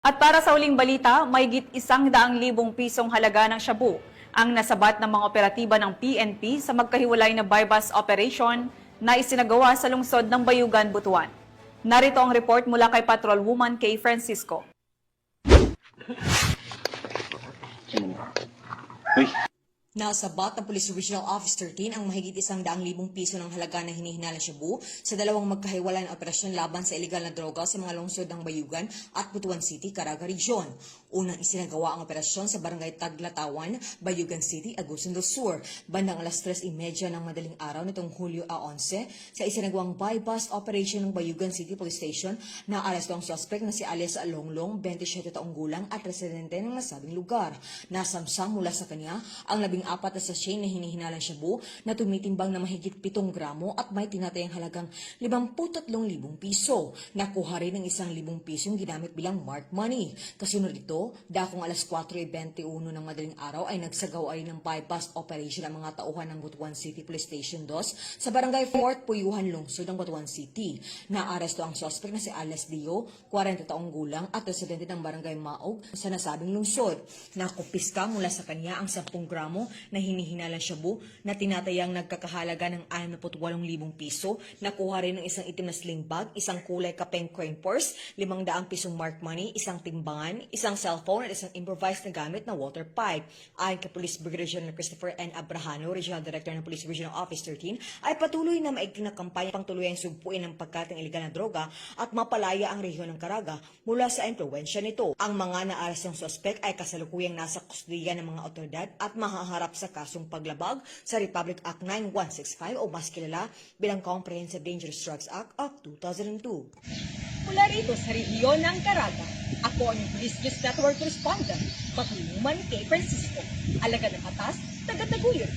At para sa uling balita, mahigit 100,000 pisong halaga ng shabu ang nasabat ng mga operatiba ng PNP sa magkahiwalay na buy-bust operation na isinagawa sa lungsod ng Bayugan, Butuan. Narito ang report mula kay Patrolwoman Kay Francisco. Nasabat ng Police Regional Office 13 ang mahigit 100,000 piso ng halaga na hinihinala shabu sa dalawang magkahiwalay na operasyon laban sa ilegal na droga sa mga lungsod ng Bayugan at Butuan City, Caraga Region. Unang isinagawa ang operasyon sa Barangay Taglatawan, Bayugan City, Agusan del Sur, bandang alas 3:30 ng madaling araw nitong Hulyo 11 sa isinagawang buy-bust operation ng Bayugan City Police Station na aresto ang suspect na si alias Longlong, 27 taong gulang at residente ng nasabing lugar. Nasamsam mula sa kanya ang 14 na sachet na hinihinalang shabu na tumitimbang na mahigit 7 gramo at may tinatayang halagang 53,000 piso. Nakuha rin ng 1,000 pisong ginamit bilang marked money. Kasunod ito, dakong alas 4:21 ng madaling araw ay nagsagawa rin ng buy-bust operation ang mga tauhan ng Butuan City Police Station 2 sa Barangay Fort Puyuhan, lungsod ng Butuan City. Naaresto ang suspect na si Alias Leo, 40 taong gulang at residente ng Barangay Maog sa nasabing lungsod. Nakumpiska mula sa kanya ang 10 gramo na hinihinalang shabu na tinatayang nagkakahalaga ng 68,000 piso. Nakuha rin ng isang itim na sling bag, isang kulay kapeng coin purse, 500 pisong marked money, isang timbangan, isang cellphone at isang improvised na gamit na water pipe. Ayon kay Police Brigadier General Christopher N. Abrahano, Regional Director ng Police Regional Office 13, ay patuloy na maigting na kampanya pang tuluyang sugpuin ng pagkating iligal na droga at mapalaya ang rehiyon ng Caraga mula sa impluwensya nito. Ang mga naarestong suspect ay kasalukuyang nasa kustudiya ng mga otoridad at mahaharap sa kasong paglabag sa Republic Act 9165 o mas kilala bilang Comprehensive Dangerous Drugs Act of 2002. Mula rito sa rehiyon ng Caraga, ako ang Police News Network Correspondent, Patrolwoman Kay Francisco, alagad ng batas, taga-taguyod